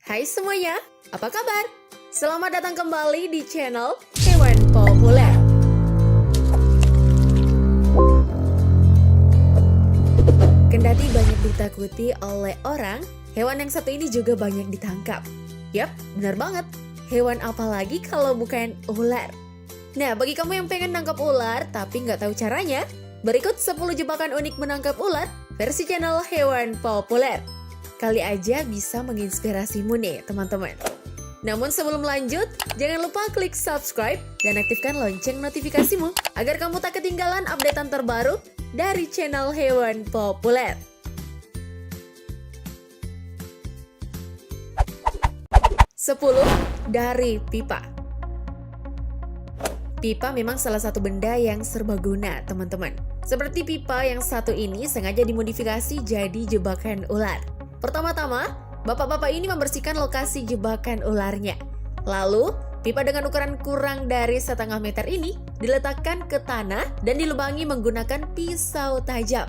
Hai semuanya, apa kabar? Selamat datang kembali di channel Hewan Populer. Kendati banyak ditakuti oleh orang, hewan yang satu ini juga banyak ditangkap. Yap, benar banget. Hewan apa lagi kalau bukan ular? Nah, bagi kamu yang pengen nangkap ular tapi nggak tahu caranya, berikut 10 jebakan unik menangkap ular versi channel Hewan Populer. Kali aja bisa menginspirasimu nih, teman-teman. Namun sebelum lanjut, jangan lupa klik subscribe dan aktifkan lonceng notifikasimu agar kamu tak ketinggalan updatean terbaru dari channel Hewan Populer. 10 dari pipa. Pipa memang salah satu benda yang serbaguna, teman-teman. Seperti pipa yang satu ini sengaja dimodifikasi jadi jebakan ular. Pertama-tama, bapak-bapak ini membersihkan lokasi jebakan ularnya. Lalu, pipa dengan ukuran kurang dari setengah meter ini diletakkan ke tanah dan dilubangi menggunakan pisau tajam.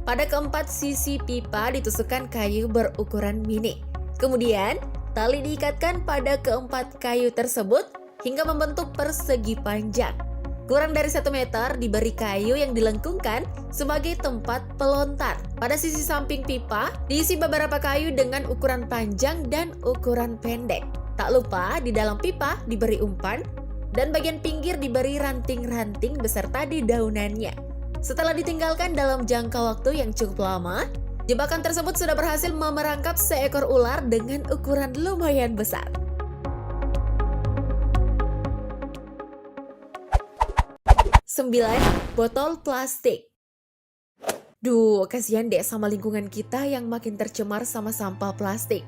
Pada keempat sisi pipa ditusukkan kayu berukuran mini. Kemudian, tali diikatkan pada keempat kayu tersebut hingga membentuk persegi panjang. Kurang dari 1 meter diberi kayu yang dilengkungkan sebagai tempat pelontar. Pada sisi samping pipa diisi beberapa kayu dengan ukuran panjang dan ukuran pendek. Tak lupa di dalam pipa diberi umpan dan bagian pinggir diberi ranting-ranting beserta dedaunannya. Setelah ditinggalkan dalam jangka waktu yang cukup lama, jebakan tersebut sudah berhasil memerangkap seekor ular dengan ukuran lumayan besar. 9. Botol plastik. Duh, kasihan deh sama lingkungan kita yang makin tercemar sama sampah plastik.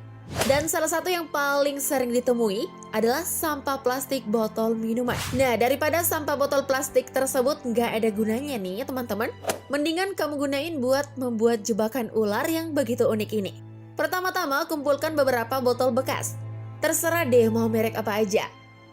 Dan salah satu yang paling sering ditemui adalah sampah plastik botol minuman. Nah, daripada sampah botol plastik tersebut nggak ada gunanya nih teman-teman, mendingan kamu gunain buat membuat jebakan ular yang begitu unik ini. Pertama-tama, kumpulkan beberapa botol bekas. Terserah deh mau merek apa aja.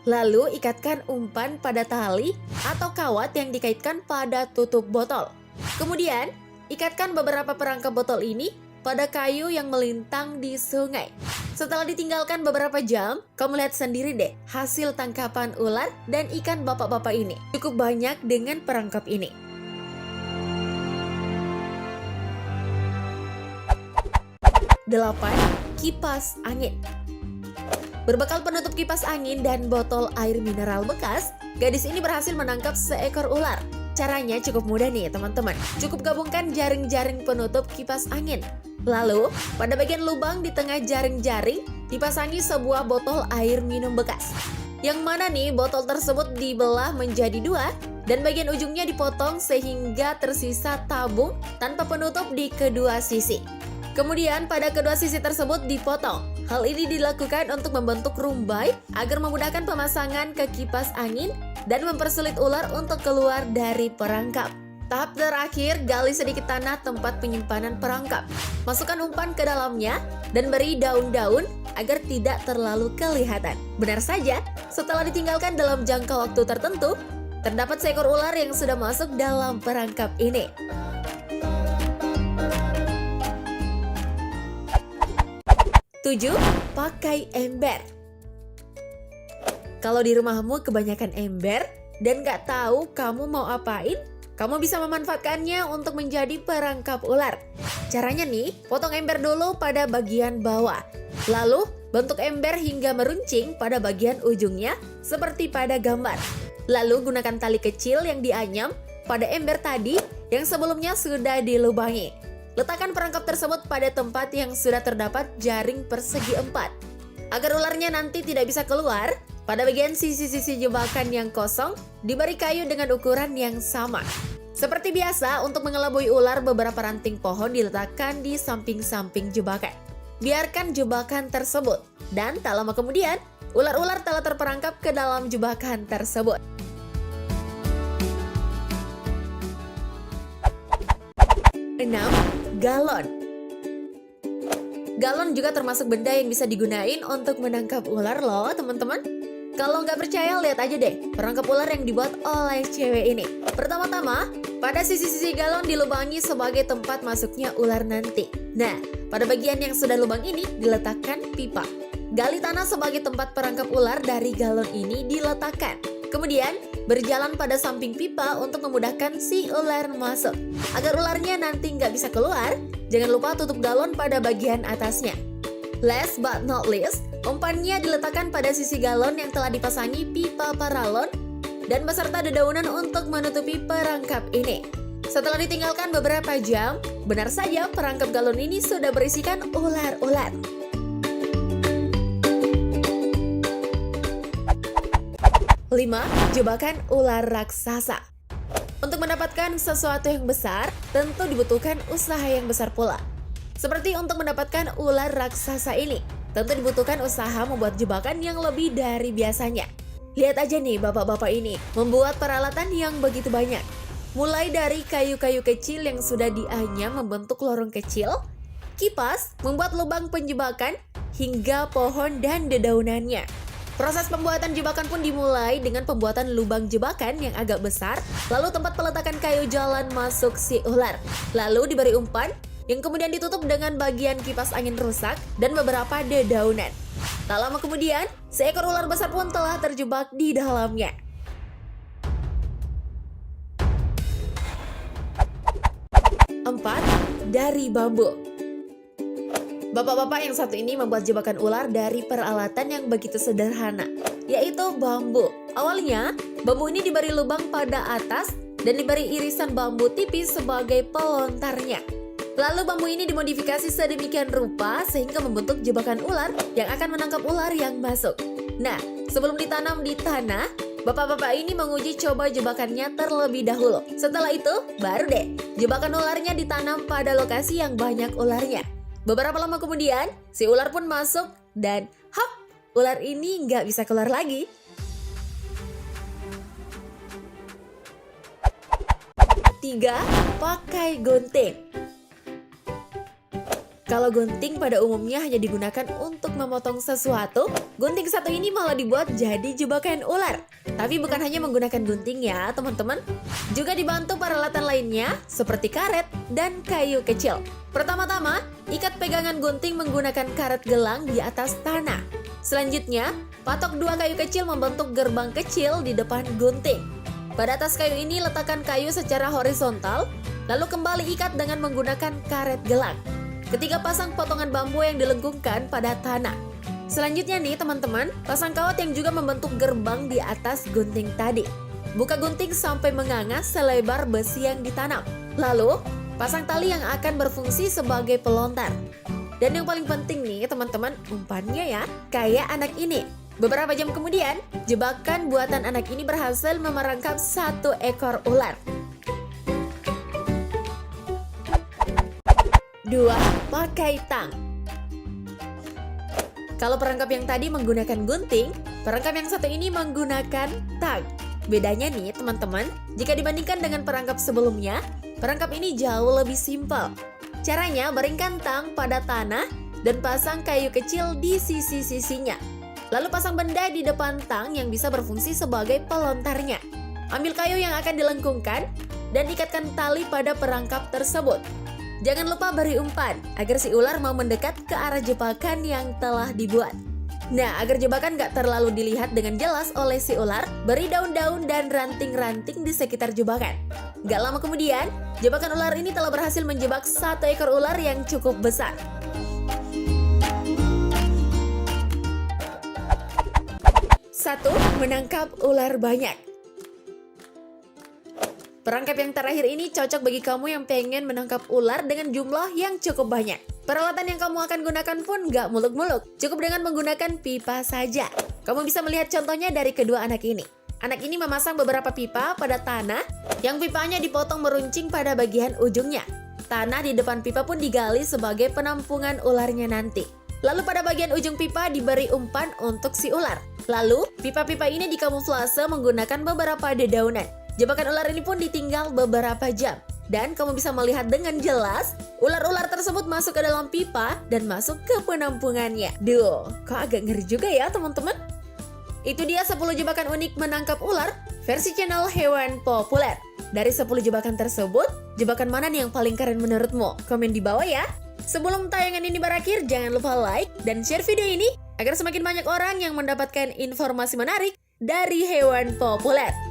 Lalu ikatkan umpan pada tali atau kawat yang dikaitkan pada tutup botol. Kemudian, ikatkan beberapa perangkap botol ini pada kayu yang melintang di sungai. Setelah ditinggalkan beberapa jam, kamu lihat sendiri deh hasil tangkapan ular dan ikan bapak-bapak ini. Cukup banyak dengan perangkap ini. 8. Kipas angin. Berbekal penutup kipas angin dan botol air mineral bekas, gadis ini berhasil menangkap seekor ular. Caranya cukup mudah nih teman-teman. Cukup gabungkan jaring-jaring penutup kipas angin. Lalu, pada bagian lubang di tengah jaring-jaring, dipasangi sebuah botol air minum bekas. Yang mana nih botol tersebut dibelah menjadi 2 dan bagian ujungnya dipotong sehingga tersisa tabung tanpa penutup di kedua sisi. Kemudian pada kedua sisi tersebut dipotong. Hal ini dilakukan untuk membentuk rumbai agar memudahkan pemasangan ke kipas angin dan mempersulit ular untuk keluar dari perangkap. Tahap terakhir, gali sedikit tanah tempat penyimpanan perangkap. Masukkan umpan ke dalamnya dan beri daun-daun agar tidak terlalu kelihatan. Benar saja, setelah ditinggalkan dalam jangka waktu tertentu, terdapat seekor ular yang sudah masuk dalam perangkap ini. 7. Pakai ember. Kalau di rumahmu kebanyakan ember dan gak tahu kamu mau apain, kamu bisa memanfaatkannya untuk menjadi perangkap ular. Caranya nih, potong ember dulu pada bagian bawah. Lalu, bentuk ember hingga meruncing pada bagian ujungnya seperti pada gambar. Lalu, gunakan tali kecil yang dianyam pada ember tadi yang sebelumnya sudah dilubangi. Letakkan perangkap tersebut pada tempat yang sudah terdapat jaring persegi 4. Agar ularnya nanti tidak bisa keluar, pada bagian sisi-sisi jebakan yang kosong diberi kayu dengan ukuran yang sama. Seperti biasa, untuk mengelabui ular, beberapa ranting pohon diletakkan di samping-samping jebakan. Biarkan jebakan tersebut, dan tak lama kemudian, ular-ular telah terperangkap ke dalam jebakan tersebut. 6. Galon. Galon juga termasuk benda yang bisa digunain untuk menangkap ular loh teman-teman. Kalau nggak percaya, lihat aja deh perangkap ular yang dibuat oleh cewek ini. Pertama-tama, pada sisi-sisi galon dilubangi sebagai tempat masuknya ular nanti. Nah, pada bagian yang sudah lubang ini diletakkan pipa. gali tanah sebagai tempat perangkap ular dari galon ini diletakkan. Kemudian, berjalan pada samping pipa untuk memudahkan si ular masuk. Agar ularnya nanti nggak bisa keluar, jangan lupa tutup galon pada bagian atasnya. Last but not least, umpannya diletakkan pada sisi galon yang telah dipasangi pipa paralon dan beserta dedaunan untuk menutupi perangkap ini. Setelah ditinggalkan beberapa jam, benar saja perangkap galon ini sudah berisikan ular-ular. Lima, jebakan ular raksasa. Untuk mendapatkan sesuatu yang besar, tentu dibutuhkan usaha yang besar pula. Seperti untuk mendapatkan ular raksasa ini, tentu dibutuhkan usaha membuat jebakan yang lebih dari biasanya. Lihat aja nih bapak-bapak ini, membuat peralatan yang begitu banyak. Mulai dari kayu-kayu kecil yang sudah dianyam membentuk lorong kecil, kipas, membuat lubang penjebakan, hingga pohon dan dedaunannya. Proses pembuatan jebakan pun dimulai dengan pembuatan lubang jebakan yang agak besar, lalu tempat peletakan kayu jalan masuk si ular. Lalu diberi umpan, yang kemudian ditutup dengan bagian kipas angin rusak dan beberapa dedaunan. Tak lama kemudian, seekor ular besar pun telah terjebak di dalamnya. 4. Dari bambu. Bapak-bapak yang satu ini membuat jebakan ular dari peralatan yang begitu sederhana, yaitu bambu. Awalnya, bambu ini diberi lubang pada atas dan diberi irisan bambu tipis sebagai pelontarnya. Lalu bambu ini dimodifikasi sedemikian rupa sehingga membentuk jebakan ular yang akan menangkap ular yang masuk. Nah, sebelum ditanam di tanah, bapak-bapak ini menguji coba jebakannya terlebih dahulu. Setelah itu, baru deh jebakan ularnya ditanam pada lokasi yang banyak ularnya. Beberapa lama kemudian, si ular pun masuk dan hop, ular ini nggak bisa keluar lagi. 3. Pakai gunting. Kalau gunting pada umumnya hanya digunakan untuk memotong sesuatu, gunting satu ini malah dibuat jadi jebakan ular. Tapi bukan hanya menggunakan gunting ya teman-teman, juga dibantu peralatan lainnya seperti karet dan kayu kecil. Pertama-tama, ikat pegangan gunting menggunakan karet gelang di atas tanah. Selanjutnya, patok dua kayu kecil membentuk gerbang kecil di depan gunting. Pada atas kayu ini letakkan kayu secara horizontal, lalu kembali ikat dengan menggunakan karet gelang. Ketiga, pasang potongan bambu yang dilengkungkan pada tanah. Selanjutnya nih teman-teman, pasang kawat yang juga membentuk gerbang di atas gunting tadi. Buka gunting sampai menganga selebar besi yang ditanam. Lalu, pasang tali yang akan berfungsi sebagai pelontar. Dan yang paling penting nih teman-teman, umpannya ya, kayak anak ini. Beberapa jam kemudian, jebakan buatan anak ini berhasil memerangkap satu ekor ular. 2. Pakai tang. Kalau perangkap yang tadi menggunakan gunting, perangkap yang satu ini menggunakan tang. Bedanya nih teman-teman, jika dibandingkan dengan perangkap sebelumnya, perangkap ini jauh lebih simpel. Caranya, baringkan tang pada tanah dan pasang kayu kecil di sisi-sisinya. Lalu pasang benda di depan tang yang bisa berfungsi sebagai pelontarnya. Ambil kayu yang akan dilengkungkan dan ikatkan tali pada perangkap tersebut. Jangan lupa beri umpan agar si ular mau mendekat ke arah jebakan yang telah dibuat. Nah, agar jebakan gak terlalu dilihat dengan jelas oleh si ular, beri daun-daun dan ranting-ranting di sekitar jebakan. Gak lama kemudian, jebakan ular ini telah berhasil menjebak satu ekor ular yang cukup besar. 1. Menangkap ular banyak. Perangkap yang terakhir ini cocok bagi kamu yang pengen menangkap ular dengan jumlah yang cukup banyak. Peralatan yang kamu akan gunakan pun gak muluk-muluk, cukup dengan menggunakan pipa saja. Kamu bisa melihat contohnya dari kedua anak ini. Anak ini memasang beberapa pipa pada tanah, yang pipanya dipotong meruncing pada bagian ujungnya. Tanah di depan pipa pun digali sebagai penampungan ularnya nanti. Lalu pada bagian ujung pipa diberi umpan untuk si ular. Lalu, pipa-pipa ini dikamuflase menggunakan beberapa dedaunan. Jebakan ular ini pun ditinggal beberapa jam. Dan kamu bisa melihat dengan jelas, ular-ular tersebut masuk ke dalam pipa dan masuk ke penampungannya. Duh, kok agak ngeri juga ya teman-teman? Itu dia 10 jebakan unik menangkap ular versi channel Hewan Populer. Dari 10 jebakan tersebut, jebakan mana nih yang paling keren menurutmu? Komen di bawah ya. Sebelum tayangan ini berakhir, jangan lupa like dan share video ini agar semakin banyak orang yang mendapatkan informasi menarik dari hewan populer.